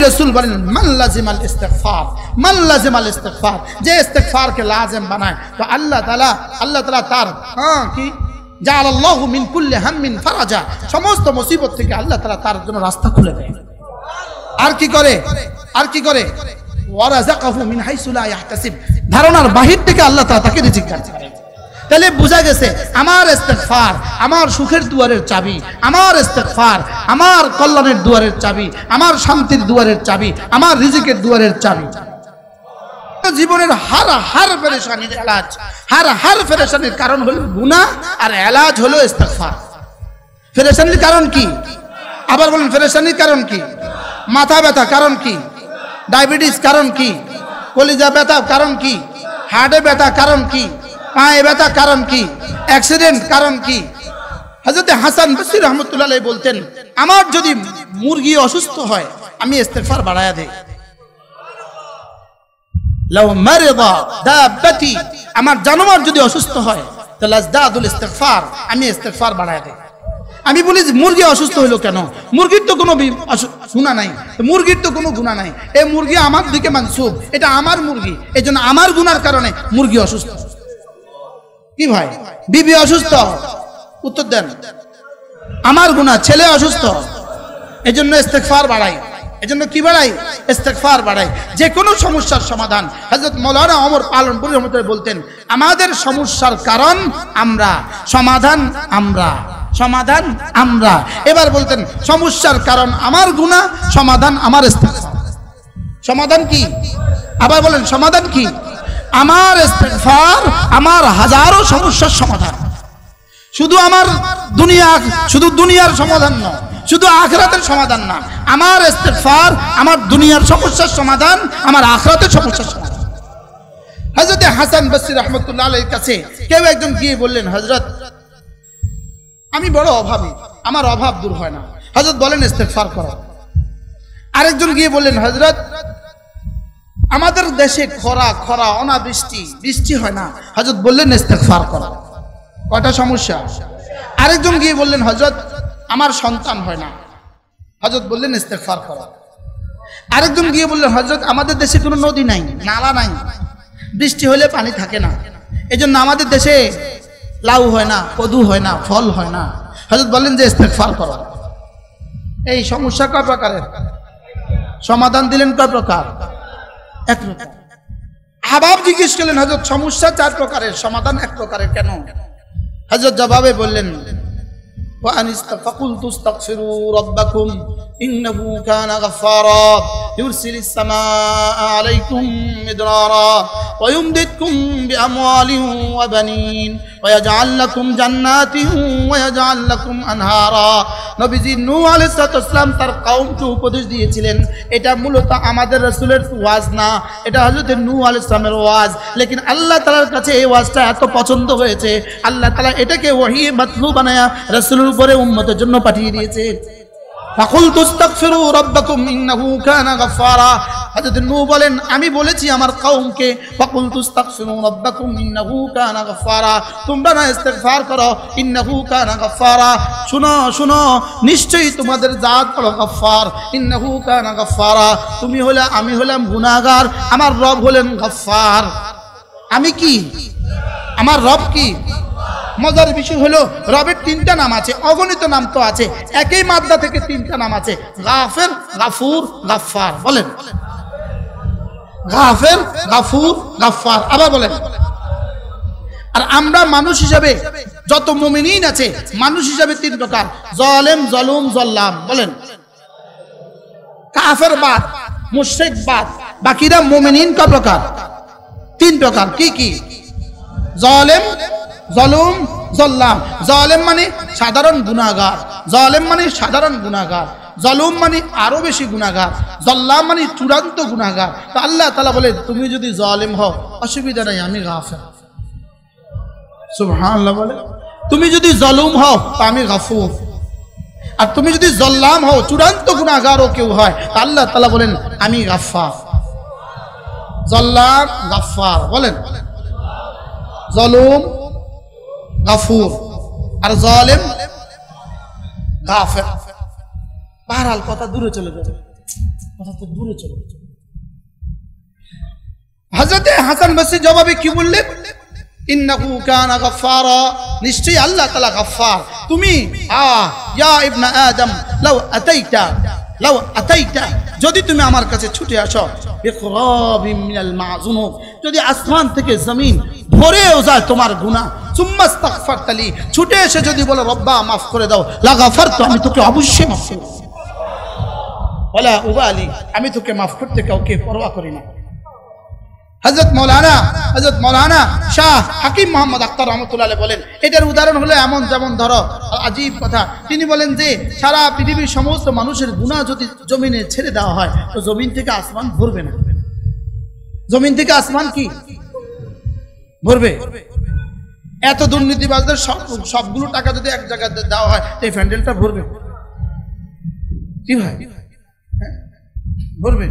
রাসূল বলেন মান লাজিমাল ইস্তিগফার, মান লাজিমাল ইস্তিগফার, যে ইস্তিগফারকে লাজিম বানায় তো আল্লাহ তাআলা তার কি জাআলাল্লাহু মিন কুল্লি হাম্মিন ফারাজা, সমস্ত মুসিবত থেকে আল্লাহ তাআলা তার জন্য রাস্তা খুলে দেয়। আর কি করে ওয়ারাযাকাহু মিন হাইসু লা ইয়াহতাসিব, ধারণার বাহির থেকে আল্লাহ তাআলা তাকে রিজিক দান করে। তাহলে বোঝা গেছে আমার ইস্তিগফার আমার সুখের দুয়ারের চাবি, আমার ইস্তিগফার আমার কল্যাণের দুয়ারের চাবি, আমার শান্তির দুয়ারের চাবি, আমার রিজিকের দুয়ারের চাবি। জীবনের হার পেরেশানির এলাজ, হার পেরেশানির কারণ হলো গুনাহ, আর এলাজ হলো ইস্তিগফার। পেরেশানির কারণ কি? আবার বলেন, পেরেশানির কারণ কি? মাথা ব্যথা কারণ কি? ডায়াবেটিস কারণ কি? কলিজা ব্যথা কারণ কি? হার্টে ব্যথা কারণ কি? পায়ে ব্যথা কারণ কি? অ্যাক্সিডেন্ট কারণ কি? হযরত হাসান বসরি রাহমাতুল্লাহ আলাইহি বলতেন, আমার যদি মুরগি অসুস্থ হয় আমি ইস্তিগফার বাড়ায়া দেই। লাউ মারিদা দাব্বাতি, আমার জানোয়ার যদি অসুস্থ হয় তাহলে আজদাদুল ইস্তিগফার, আমি ইস্তিগফার বাড়ায়া দেই। আমি বলি যে মুরগি অসুস্থ হলো কেন? মুরগির তো কোনো গুনাহ নাই, মুরগির তো কোনো গুনাহ নাই, এই মুরগি আমার দিকে মানসুব, এটা আমার মুরগি, এজন্য আমার গুনার কারণে মুরগি অসুস্থ। কি ভাই, বিবি অসুস্থ, উত্তর দেন আমার গুনাহ, ছেলে অসুস্থ, এজন্য ইস্তিগফার বাড়াই। এজন্য কি বাড়াই? ইস্তিগফার বাড়াই। যে কোনো সমস্যার সমাধান, হযরত মাওলানা ওমর পালনপুরি রহমাতুল্লাহ বলতেন, আমাদের সমস্যার কারণ আমরা, সমাধান আমরা। এবার বলতেন সমস্যার কারণ আমার গুনাহ, সমাধান আমার ইস্তিগফার। সমাধান কি? আবার বলেন সমাধান কি? আমার ইস্তিগফার আমার হাজারো সমস্যার সমাধান। শুধু দুনিয়ার সমাধান না, শুধু আখিরাতের সমাধান না, আমার ইস্তিগফার আমার দুনিয়ার সমস্যার সমাধান, আমার আখিরাতের সমস্যার সমাধান। হযরত হাসান বসরি রাহমাতুল্লাহ আলাইহির কাছে কেউ একজন গিয়ে বললেন, হযরত আমি বড় অভাবী, আমার অভাব দূর হয় না। হযরত বলেন ইস্তিগফার করো। আরেকজন গিয়ে বললেন, হযরত আমাদের দেশে খরা বৃষ্টি হয় না। হযরত বললেন ইস্তিগফার করো। কয়টা সমস্যা? আরেকজন গিয়ে বললেন, হযরত আমার সন্তান হয় না। হযরত বললেন ইস্তিগফার করো। আরেকজন গিয়ে বললেন, হযরত আমাদের দেশে কোনো নদী নাই, নালা নাই, বৃষ্টি হলে পানি থাকে না, এজন্য আমাদের দেশে লাউ হয় না, কদু হয় না, ফল হয় না। হযরত বললেন যে ইস্তিগফার করো। এই সমস্যা কয় প্রকারের? সমাধান দিলেন কয় প্রকার? এক প্রকার। আবার জিজ্ঞেস করলেন, হযরত সমস্যা 4 প্রকারের, সমাধান 1 প্রকারের কেন? হযরত জবাবে বললেন, فقلت استغفروا ربكم إنه كان غفارا يرسل السماء عليكم مدرارا ويمددكم بأموال وبنين ويجعل لكم جنات ويجعل لكم أنهارا। নবীজি নূহ আলাইহিস সালাম তার কওমকে উপদেশ দিয়েছিলেন। এটা মূলত আমাদের রাসূলের ওয়াজ না, এটা হযরত নূহ আলাইহিস সালামের ওয়াজ। লেকিন আল্লাহ তাআলার কাছে এই ওয়াজটা এত পছন্দ হয়েছে, আল্লাহ তাআলা এটাকে ওহী মাতলু বানায়া রাসূলের উপরে উম্মতের জন্য পাঠিয়ে দিয়েছে। ফাকুলতু ইস্তাগফিরু রাব্বাকুম ইন্নাহু কানা গাফফারা। হযরত নূহ বলেন, আমি বলেছি আমার কওমকে, ফাকুলতু ইস্তাগফিরু রাব্বাকুম ইন্নাহু কানা গাফফারা, তোমরা না ইস্তিগফার করো, ইন্নাহু কানা গাফফারা, শুনো নিশ্চয়ই তোমাদের জাত হলো গফফার, ইন্নাহু কানা গাফফারা, আমি হলাম গুনাহগার, আমার রব হলেন গফফার। আমি কি? আমার রব কি? মজার বিষয় হলো রবের 3টা নাম আছে, অগণিত নাম তো আছে, একই মাদ্দা থেকে 3টা নাম আছে, গাফের, গাফুর, গাফফার। বলেন গাফের, গাফুর, গাফফার। আবার বলেন। আর আমরা মানুষ হিসাবে যত মুমিনিন আছে, মানুষ হিসাবে 3 প্রকার, জালেম, জলুম, জল্লাম। বলেন কাফের বাদ, মুশরিক বাদ, বাকিরা মুমিনিন কয় প্রকার? 3 প্রকার। কি? জালেম, জলুম, জল্লাম। জালেম মানে সাধারণ গুনাহগার, জলুম মানে আরো বেশি গুনাহগার, জল্লাম মানে চূড়ান্ত গুনাহগার। তো আল্লাহ তাআলা বলে, তুমি যদি জালেম হও অসুবিধা নাই, আমি গাফের। সুবহানাল্লাহ। বলে তুমি যদি জলুম হও আমি গাফুর, আর তুমি যদি জল্লাম হও, চূড়ান্ত গুনাহগারও কেউ হয়, আল্লাহ তাআলা বলেন আমি গাফফার। জল্লাম, গাফফার। বলেন জলুম, গাফুর, আর জালেম, গাফের। বাহরাল কথা দূরে চলে যাবে। কথা তো দূরে চলে। হযরত হাসান বসরি জবাবে কি বললেন? ইন্নাহু কানা গফফারা, নিশ্চয়ই আল্লাহ তাআলা গফফার। তুমি ইয়া ইবনা আদম লাউ আতাইতা, যদি তুমি আমার কাছে ছুটে আসো, বিকরাবিম মিনাল মাযুনুব, যদি আসমান থেকে জমিন ভরেও যায় তোমার গুনাহ, সুম্মা ইস্তাগফারতালি, ছুটে এসে যদি বলো রব্বা মাফ করে দাও, লা গাফারতু, আমি তোকে অবশ্যই মাফ করব। ওয়ালা উবালি, আমি তোকে মাফ করতে কাউকে পরোয়া করি না। হযরত মাওলানা শাহ হাকিম মোহাম্মদ আখতার রহমাতুল্লাহ আলাইহি বলেন, এটার উদাহরণ হলো এমন, যেমন ধরো আজীব কথা, তিনি বলেন যে সারা পৃথিবীর সমস্ত মানুষের গুনাহ যদি জমিনে ছেড়ে দেওয়া হয় তো জমিন থেকে আসমান ভরবে না। জমিন থেকে আসমান কি ভরবে? এত দুর্নীতিবাজদের সবগুলো টাকা যদি এক জায়গায় দেওয়া হয় এই প্যান্ডেলটা ভরবে কি ভাই? ভরবে।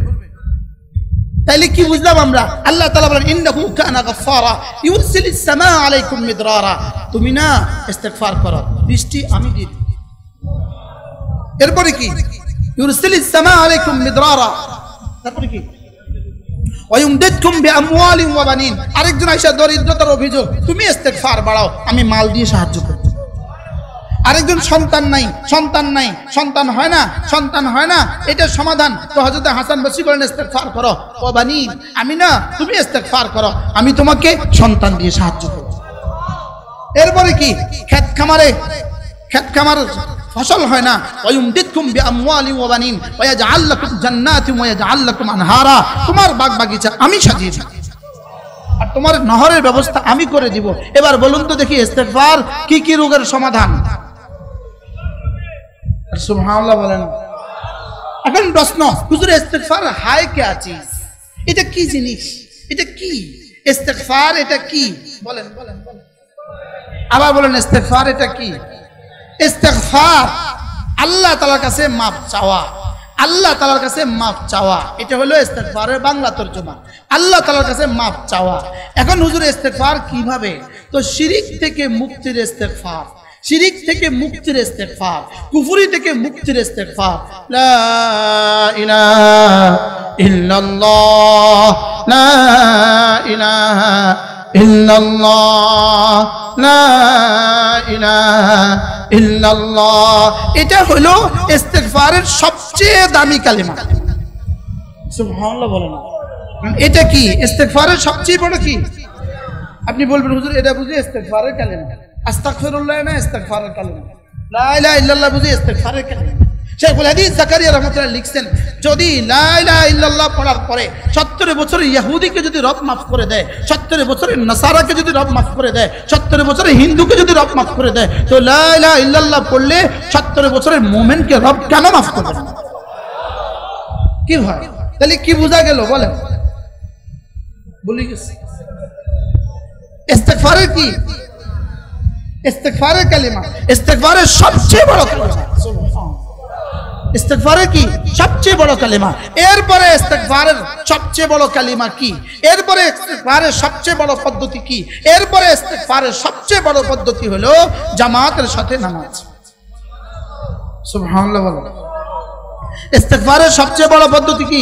তাইলে কি বুঝলাম আমরা? আল্লাহ তাআলা বলেন ইন্নাহু কানা গফফারা ইউরসিলিস সামাআ আলাইকুম মিদরারা, তুমি না ইস্তিগফার করো, বৃষ্টি আমি দিই। এরপরে কি? ইউরসিলিস সামাআ আলাইকুম মিদরারা, তারপরে কি? ওয়ায়ুমদিদকুম বিআমওয়ালিন ওয়া বানিন, আরেকজন আয়েশা দরিদ্রতার অভিযোগ, তুমি ইস্তিগফার বাড়াও, আমি মাল দিয়ে সাহায্য করব। আরেকজন সন্তান হয় না, এটার সমাধান তো হযরত হাসান বসরি বলেন ইস্তিগফার করো, ও বানিন, আমি না, তুমি ইস্তিগফার করো, আমি তোমাকে সন্তান দিয়ে সাহায্য করব। এরপরে কি? ক্ষেত খামার ফসল হয় না, ওয়ায়ুমদিদকুম বিআমওয়ালিন ওয়া বানিন ওয়া ইয়াজআল লাকুম জান্নাতিন ওয়া ইয়াজআল লাকুম আনহারা, তোমার বাগ বাগিচা আমি সাজিয়ে দিই আর তোমার নহরের ব্যবস্থা আমি করে দিব। এবার বলুন তো দেখি ইস্তিগফার কি কি রোগের সমাধান? সুবহানাল্লাহ বলেন। এখন প্রশ্ন, হুজুর ইস্তিগফার হায় কে আছে? এটা কি জিনিস? এটা কি ইস্তিগফার? এটা কি বলেন? আবার বলেন ইস্তিগফার এটা কি? ইস্তিগফার আল্লাহ তাআলার কাছে মাফ চাওয়া, আল্লাহ তাআলার কাছে মাফ চাওয়া, এটা হলো ইস্তিগফারের বাংলা তরজমা, আল্লাহ তাআলার কাছে মাফ চাওয়া। এখন হুজুর ইস্তিগফার কিভাবে? তো শিরিক থেকে মুক্তির ইস্তিগফার, শিরিক থেকে মুক্তির ইস্তিগফার, কুফরি থেকে মুক্তির ইস্তিগফার। লা ইলাহা ইল্লাল্লাহ, লা ইলাহা ইল্লাল্লাহ, লা ইলাহা ইল্লাল্লাহ, এটা হলো ইস্তিগফারের সবচেয়ে দামি কালিমা। সুবহানাল্লাহ বলেন। এটা কি ইস্তিগফারের সবচেয়ে বড় কি? আপনি বলবেন হুজুর এটা বুঝি ইস্তিগফারের কালিমা, আস্তাগফিরুল্লাহ না ইস্তিগফারের কালিমা, লা ইলাহা ইল্লাল্লাহ বুঝি ইস্তিগফারের কালিমা। শেখুল হাদিস জাকারিয়া রাহমাতুল্লাহ লিখছেন, যদি লা ইলাহা ইল্লাল্লাহ পড়ার পরে 70 বছরের ইহুদিকে যদি রব মাফ করে দেয়, 70 বছরের নাসারাকে যদি রব মাফ করে দেয়, 70 বছরের হিন্দুকে যদি রব মাফ করে দেয়, তো লা ইলাহা ইল্লাল্লাহ পড়লে 70 বছরের মুমিনকে রব কেন মাফ করবে না? কি হয়? তাহলে কি বোঝা গেল বলেন? ভুলে গেছি। ইস্তিগফারের কি? ইস্তিগফারের কালিমা, ইস্তিগফারের সবচেয়ে বড় কালিমা। ইস্তিগফারের কি? সবচেয়ে বড় কালিমা। এরপরে ইস্তিগফারের সবচেয়ে বড় কালিমা কি? এরপরে ইস্তিগফারের সবচেয়ে বড় পদ্ধতি কি? এরপরে ইস্তিগফারের সবচেয়ে বড় পদ্ধতি হলো জামাতের সাথে নামাজ। সুবহানাল্লাহ বলেন। ইস্তিগফারের সবচেয়ে বড় পদ্ধতি কি?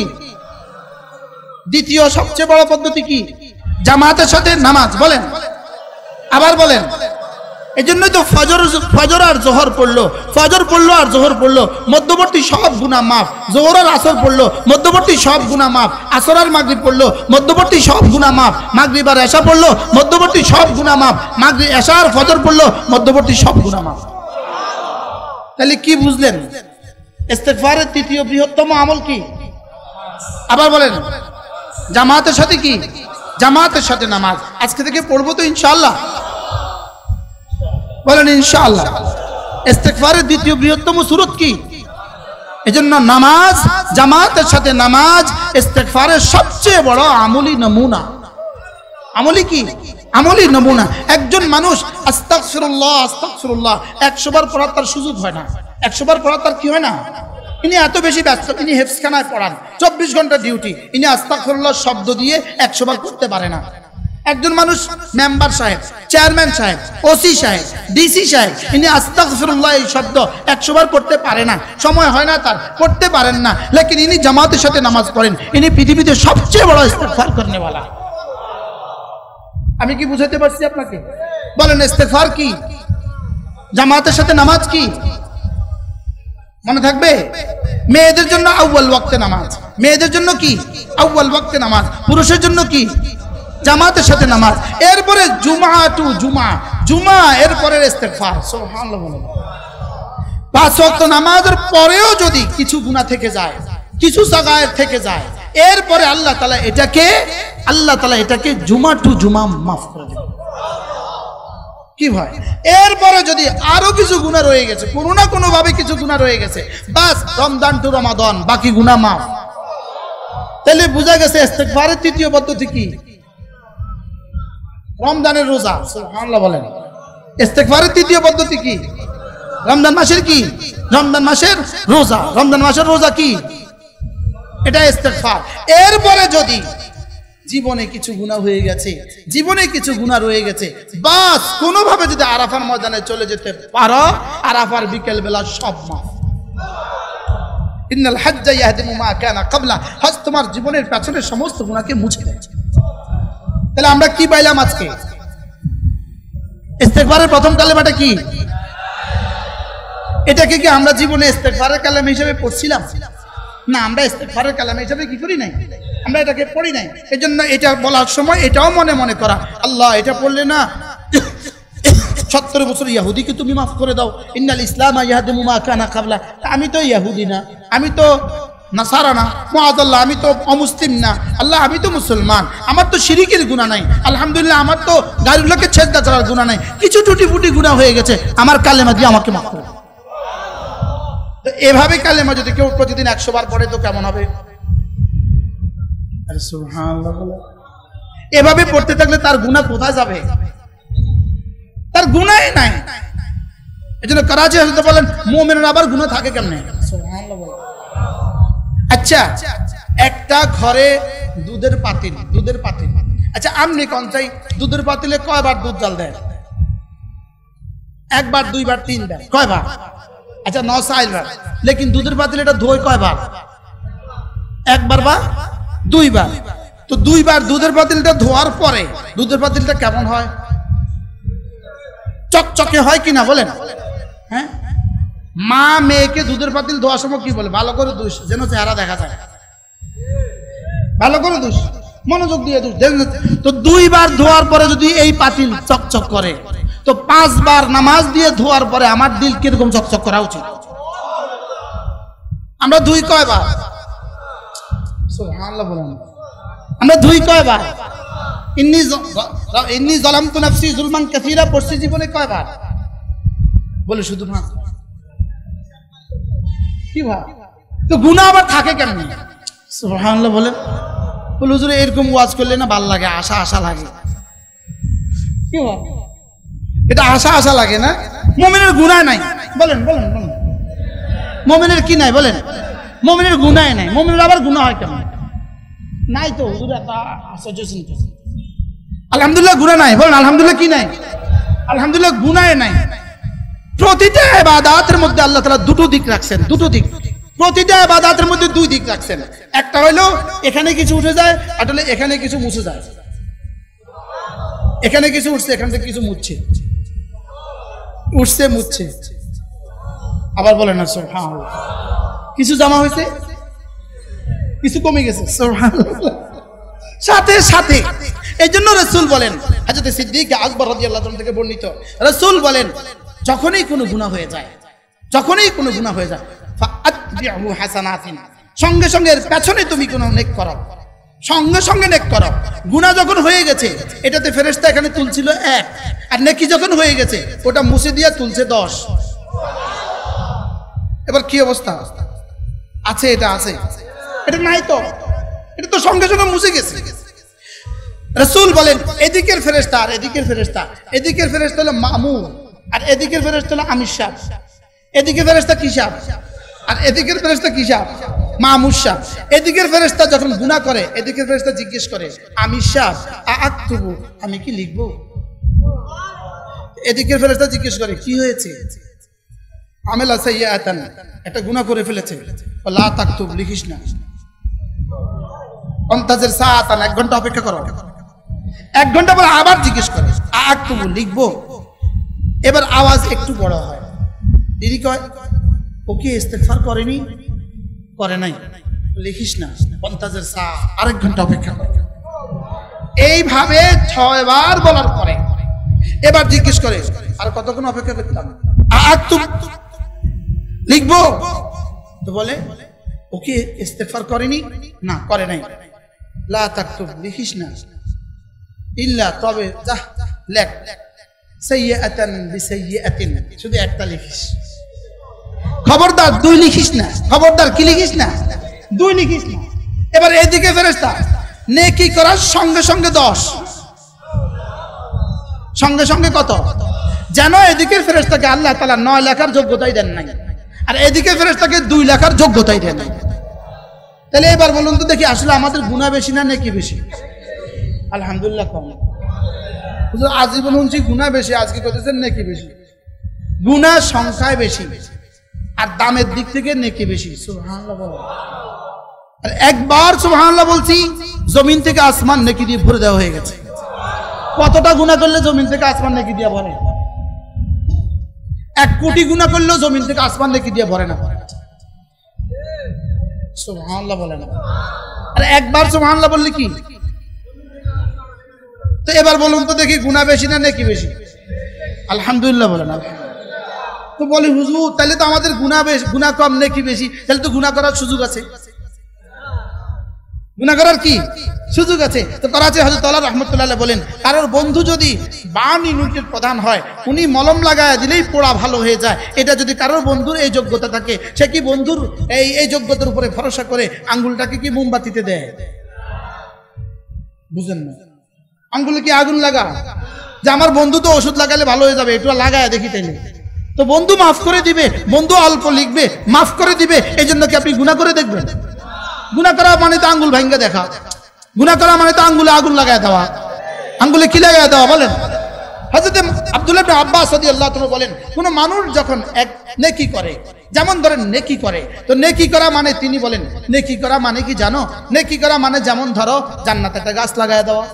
দ্বিতীয় সবচেয়ে বড় পদ্ধতি কি? জামাতের সাথে নামাজ। বলেন, আবার বলেন। এই জন্যই তো ফজর আর জোহর পড়লো, ফজর পড়লো আর জোহর পড়লো, মধ্যবর্তী সব গুনাহ মাফ। জোহর আর আসর পড়লো, মধ্যবর্তী সব গুনাহ মাফ। আসর আর মাগরিব পড়লো, মধ্যবর্তী সব গুনাহ মাফ। মাগরিব আর এশা পড়লো, মধ্যবর্তী সব গুনাহ মাফ। মাগরিব, এশা আর ফজর পড়লো, মধ্যবর্তী সব গুনাহ মাফ। তাহলে কি বুঝলেন? ইস্তিগফারের তৃতীয় বৃহত্তম আমল কি? আবার বলেন। জামাতের সাথে কি? জামাতের সাথে নামাজ। আজকে থেকে পড়বো তো ইনশাআল্লাহ? বলেন ইনশাআল্লাহ। ইস্তিগফারের দ্বিতীয় বৃহত্তম সূরত কি? এজন্য নামাজ, জামাতের সাথে নামাজ ইস্তিগফারের সবচেয়ে বড় আমলি নমুনা। আমলি কি? আমলি নমুনা। একজন মানুষ আস্তাগফিরুল্লাহ আস্তাগফিরুল্লাহ 100 বার পড়ার তার সুযোগ হয় না। 100 বার পড়ার তার কি হয় না? ইনি এত বেশি ব্যস্ত, ইনি হেফজখানায় পড়ান, 24 ঘন্টা ডিউটি, ইনি আস্তাগফিরুল্লাহ শব্দ দিয়ে 100 বার করতে পারে না। একজন মানুষ মেম্বার সাহেব, চেয়ারম্যান সাহেব, ওসি সাহেব, ডিসি সাহেব, ইনি আস্তাগফিরুল্লাহ এই শব্দ 100 বার পড়তে পারে না, সময় হয় না তার, পড়তে পারেন না, লেকিন ইনি জামাতের সাথে নামাজ পড়েন, ইনি পৃথিবীতে সবচেয়ে বড় ইস্তেগফার করনেওয়ালা। আমি কি বুঝাতে পারছি আপনাকে? বলেন ইস্তেগফার কি, জামাতের সাথে নামাজ কি? মনে থাকবে? মেয়েদের জন্য আউয়াল ওয়াক্তে নামাজ, মেয়েদের জন্য কি আউয়াল ওয়াক্তে নামাজ, পুরুষের জন্য কি জামাতের সাথে নামাজ, এরপরে জুমা টু জুমা, জুমা এরপরে ইস্তেগফার। সুবহানাল্লাহ। 5 ওয়াক্ত নামাজের পরেও যদি কিছু গুনাহ থেকে যায়, কিছু সাগায়ের থেকে যায়, এরপরে আল্লাহ তাআলা এটাকে জুমা টু জুমা মাফ করে দেন। কি ভাই? এরপরে যদি আরো কিছু গুনাহ রয়ে গেছে, কোনো না কোনো ভাবে কিছু গুনাহ রয়ে গেছে, বাস রমজান টু রমাদান বাকি গুনাহ মাফ। তাহলে বোঝা গেছে ইস্তেগফারের তৃতীয় পদ্ধতি কি? রমজানের রোজা। সুবহানাল্লাহ বলেন। ইস্তেগফারের তৃতীয় পদ্ধতি কি? রমজান মাসের কি? রমজান মাসের রোজা। রমজান মাসের রোজা কি? এটা ইস্তেগফার। এরপরে যদি জীবনে কিছু গুনাহ হয়ে গেছে, জীবনে কিছু গুনাহ রয়ে গেছে, বাস কোনোভাবে যদি আরাফার ময়দানে চলে যেতে পারো, আরাফার বিকেল বেলা সব মাফ। ইন্নাল হাজ্জা ইয়াহদিমু মা কানা ক্বাবলা, হজ তোমার জীবনের পেছনের সমস্ত গুনাহকে মুছে দেয়। তাহলে আমরা কি পাইলাম আজকে? ইস্তেগফারের প্রথম কালেমাটা কি? এটাকে কি আমরা জীবনে ইস্তেগফারের কালেমা হিসেবে পড়ছিলাম? না, আমরা ইস্তেগফারের কালেমা হিসেবে কি করি নাই, আমরা এটাকে পড়ি নাই। এজন্য এটা বলার সময় এটাও মনে মনে করা, আল্লাহ এটা পড়লে না 70 বছর ইহুদিকে তুমি মাফ করে দাও, ইন্নাল ইসলাম ইয়াহদিমু মা কানা ক্বাবলা। আমি তো ইহুদি না, আমি তো নাসারা না, মুআযাল্লাহ আমি তো অমুসলিম না, আল্লাহ আমি তো মুসলমান, আমার তো শিরিকের গুনাহ নাই, আলহামদুলিল্লাহ আমার তো গায়রুল্লাহকে ছেদা করার গুনাহ নাই, কিছু টুটি-ফুটি গুনাহ হয়ে গেছে, আমার কালেমা দিয়ে আমাকে মাফ করে দাও। তো এভাবে কালেমা যদি কেউ প্রতিদিন 100 বার পড়ে তো কেমন হবে? আরে সুবহানাল্লাহ। এভাবে পড়তে থাকলে তার গুনাহ কোথায় যাবে? তার গুনাহই নাই। এজন্য করাচি হযরত বলেন মুমিনের আবার গুনাহ থাকে কেমনে? সুবহানাল্লাহ। আচ্ছা, একটা ঘরে দুধের পাতিল, আচ্ছা আপনি কোন চাই দুধের পাতিলে কয়বার দুধ জাল দেয়? 1 বার, 2 বার, 3 বার, কয়বার? আচ্ছা 9 বার। লেকিন দুধের পাতিল এটা ধোয় কয়বার? 1 বার বা 2 বার। তো 2 বার দুধের পাতিলটা ধোয়ার পরে দুধের পাতিলটা কেমন হয়? চকচকে হয় কিনা বলেন? হ্যাঁ, মা মেয়েকে দুধের পাতিল ধোয়ার সময় কি বলে? ভালো করে দুষ, যেন চেহারা দেখা যায়, ভালো করে দুষ, মনোযোগ দিয়ে দুষ। তো 2 বার ধোয়ার পরে যদি এই পাতিল চকচক করে, তো 5 বার নামাজ দিয়ে ধোয়ার পরে আমার দিল কিরকম চকচক করা উচিত? আমরা ধুই কয়বার? সুবহানাল্লাহ বলেন। আমরা ধুই কয়বার? ইন্নী যালামতু নাফসি যুলমান কাসীরা পড়ছি জীবনে কয়বার? বলে শুধু না। কি ভাই? তো গুনাহ আবার থাকে কেমনে? সুবহানাল্লাহ বলেন। বলে হুজুর এরকম ওয়াজ করলে না ভালো লাগে, আশা আশা লাগে। কি ভাই? এটা আশা আশা লাগে না? মুমিনের গুনাহ নাই। বলেন বলেন বলেন, মুমিনের কি নাই বলেন? মুমিনের গুনাহ নাই। মুমিনের আবার গুনাহ হয় কেমন? নাই তো হুজুর, এটা আশ্চর্য চিন্তা। আলহামদুলিল্লাহ গুনাহ নাই। বলেন আলহামদুলিল্লাহ কি নাই? আলহামদুলিল্লাহ গুনাহ নাই। প্রতিটা ইবাদতের মধ্যে আল্লাহ তাআলা দুটো দিক রাখছেন, দুটো দিক। প্রতিটা ইবাদতের মধ্যে 2 দিক রাখছেন। একটা হলো এখানে কিছু উঠে যায়, আর হলো এখানে কিছু মুছে যায়। এখানে কিছু উঠছে, এখান থেকে কিছু মুছছে, উঠছে মুছছে। আবার বলেন না সুবহানাল্লাহ। কিছু জমা হয়েছে, কিছু কমে গেছে। সুবহানাল্লাহ। সাথে সাথে এইজন্য রাসূল বলেন, হযরত সিদ্দিক আকবর রাদিয়াল্লাহু আনহু থেকে বর্ণিত, রাসূল বলেন যখনই কোনো গুনাহ হয়ে যায়, যখনই কোনো গুনাহ হয়ে যায়, ফাআতবিহু হাসানাতিন, সঙ্গে সঙ্গে এর পেছনে তুমি কোনো নেক করো, সঙ্গে সঙ্গে নেক করো। গুনাহ যখন হয়ে গেছে, এটাতে ফেরেশতা এখানে তুলছিল 1, আর নেকি যখন হয়ে গেছে ওটা মুছে দিয়ে তুলছে 10। এবার কি অবস্থা আছে? এটা আছে? এটা নাই তো, এটা তো সঙ্গে সঙ্গে মুছে গেছে। রাসূল বলেন এদিকের ফেরেশতা আর এদিকের ফেরেশতা, এদিকের ফেরেশতা হলো মামুর আর এদিকের ফেরেশতা হলো আমির সাহেব। এদিকের ফেরেশতা কি সাহেব আর এদিকের ফেরেশতা কি সাহেব? মামুর সাহেব। এদিকের ফেরেশতা যখন গুনাহ করে, এদিকের ফেরেশতা জিজ্ঞেস করে আমির সাহেব আক্তুবু, আমি কি লিখবো? এদিকের ফেরেশতা জিজ্ঞেস করে কি হয়েছে? আমেলা সাইয়্যাতান, একটা গুনাহ করে ফেলেছে। লা তাকতুব, লিখিস না। অন্তাজের সাআতান, 1 ঘন্টা অপেক্ষা করো। 1 ঘন্টা পর আবার জিজ্ঞেস করে আক্তুবু, লিখবো? এবার আওয়াজ একটু বড় হয়। দিদি কয় ও কি ইস্তেগফার করেনি? করে নাই, লিখিস না। অন্তাজের সা, আরেক ঘন্টা অপেক্ষা কর। এইভাবে 6 বার বলার পরে এবার জিজ্ঞেস করে আর কতক্ষণ অপেক্ষা করতাম? আক্তুব, লিখবো? তো বলে ও কি ইস্তেগফার করেনি? না, করে নাই। লা তাকতুব, লিখিস না। ইল্লা, তবে যা লেখ। সাইয়্যাতান বিসাইয়্যাতিন, শুধু একটা লিখিস। খবরদার 2 লিখিস না। খবরদার কি লিখিস না? 2 লিখিস না। এবার এদিকে ফেরেশতা নেকি করার সঙ্গে সঙ্গে 10, সঙ্গে সঙ্গে কত? যেন এদিকের ফেরেশতাকে আল্লাহ তাআলা 9 লেখার যোগ্যতাই দেন নাই, আর এদিকে ফেরেশতাকে 2 লেখার যোগ্যতাই দেন নাই। তাহলে এবার বলুন তো দেখি, আসলে আমাদের গুনাহ বেশি না নেকি বেশি? আলহামদুলিল্লাহ কম। আজীবন শুনছি গুনাহ বেশি, আজকে কইতেছেন নেকি বেশি। গুনাহ সংখ্যায় বেশি আর দামের দিক থেকে নেকি বেশি। সুবহানাল্লাহ বলো। আর একবার সুবহানাল্লাহ বলছি, জমিন থেকে আসমান নেকি দিয়ে ভরে দেওয়া হয়ে গেছে। কতটা গুনাহ করলে জমিন থেকে আসমান নেকি দিয়ে ভরে? 1 কোটি গুনাহ করলেও জমিন থেকে আসমান নেকি দিয়ে ভরে না। সুবহানাল্লাহ বলে না। আর একবার সুবহানাল্লাহ বললে কি? তো এবার বলুন তো দেখি, গুনাহ বেশি না নেকি বেশি? আলহামদুলিল্লাহ বলে না। তো বলি হুজুর তাহলে তো আমাদের গুনাহ বেশি, গুনাহ কম নেকি বেশি, তাহলে তো গুনাহ করার সুযোগ আছে। গুনাহ করার কি সুযোগ আছে? তো করাচি হযরত আল্লাহ রাহমাতুল্লাহ আলাইহি বলেন, কারোর বন্ধু যদি বার্ন ইউনিটের প্রধান হয়, উনি মলম লাগায় দিলেই পোড়া ভালো হয়ে যায়। এটা যদি কারোর বন্ধুর এই যোগ্যতা থাকে, সে কি বন্ধুর এই যোগ্যতার উপরে ভরসা করে আঙ্গুলটাকে কি মোমবাতিতে দেয়? বুঝেন না? আঙ্গুলে কি আগুন লাগা যে আমার বন্ধু তো ওষুধ লাগালে ভালো হয়ে যাবে, একটু লাগায় দেখি তাইলে। তো বন্ধু মাফ করে দিবে, বন্ধু অল্প লিখবে, মাফ করে দিবে, এই জন্য কি আপনি গুনাহ করে দেখবেন? গুনাহ করা মানে তো আঙ্গুল ভাঙ্গা দেখা, গুনাহ করা মানে তো আঙ্গুলে আগুন লাগায় দেওয়া। আঙ্গুলে কি লাগায় দেওয়া বলেন? হযরত আব্দুল্লাহ ইবনে আব্বাস রাদিয়াল্লাহু তাআলা বলেন, কোন মানুষ যখন এক নেকি করে, যেমন ধরেন নেকি করে, তো নেকি করা মানে তিনি বলেন নেকি করা মানে কি জানো? নেকি করা মানে যেমন ধরো জান্নাতে একটা গাছ লাগায় দেওয়া।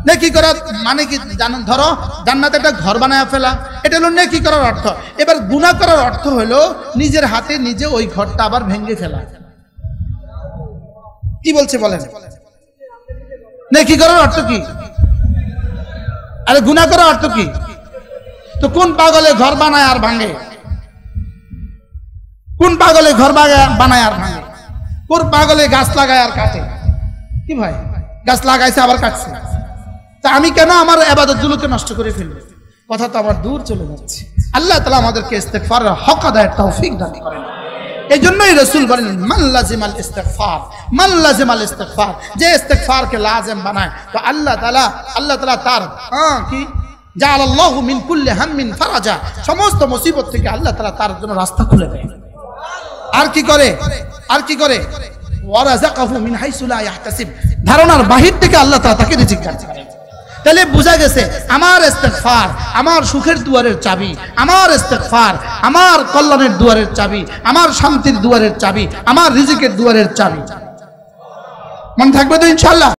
নেকি করা মানে কি জানেন? ধরো জান্নাতে একটা ঘর বানায় ফেলা, এটা হলো নেকি করার অর্থ। এবার গুনাহ করার অর্থ হলো নিজের হাতে নিজে ওই ঘরটা আবার ভেঙে ফেলা। কি বলছে বলেন? নেকি করার অর্থ কি? আরে গুনাহ করার অর্থ কি? তো কোন পাগলে ঘর বানায় আর ভাঙে? কোন পাগলে ঘর বানায় আর ভাঙে? কোন পাগলে গাছ লাগায় আর কাটে? কি ভাই, গাছ লাগাইছে আবার কাটছে, তা আমি কেন আমার ইবাদতগুলোকে নষ্ট করে ফেলবো? কথা তো আমার দূর চলে যাচ্ছে। আল্লাহ তাআলা আমাদেরকে ইস্তেগফারের হক আদায়ের তৌফিক দান করেন। এই জন্যই রাসূল বলেন মান লাজিমাল ইস্তিগফার, মান লাজিমাল ইস্তিগফার, যে ইস্তিগফারকে লাজিম বানায় তো আল্লাহ তাআলা তার কি জাআলাল্লাহু মিন কুল্লি হাম্মিন ফারাজা, সমস্ত মুসিবত থেকে আল্লাহ তাআলা তার জন্য রাস্তা খুলে দেয়। আর কি করে? আর কি করে? ওয়ারাযাকাহু মিন হাইসু লা ইয়াহতাসিব, ধারণার বাহির থেকে আল্লাহ তাআলা তাকে রিজিক দান করেন। তাহলে বোঝা গেছে আমার ইস্তেগফার আমার সুখের দুয়ারের চাবি, আমার ইস্তেগফার আমার কল্যাণের দুয়ারের চাবি, আমার শান্তির দুয়ারের চাবি, আমার রিজিকের দুয়ারের চাবি। মনে থাকবে তো ইনশাআল্লাহ।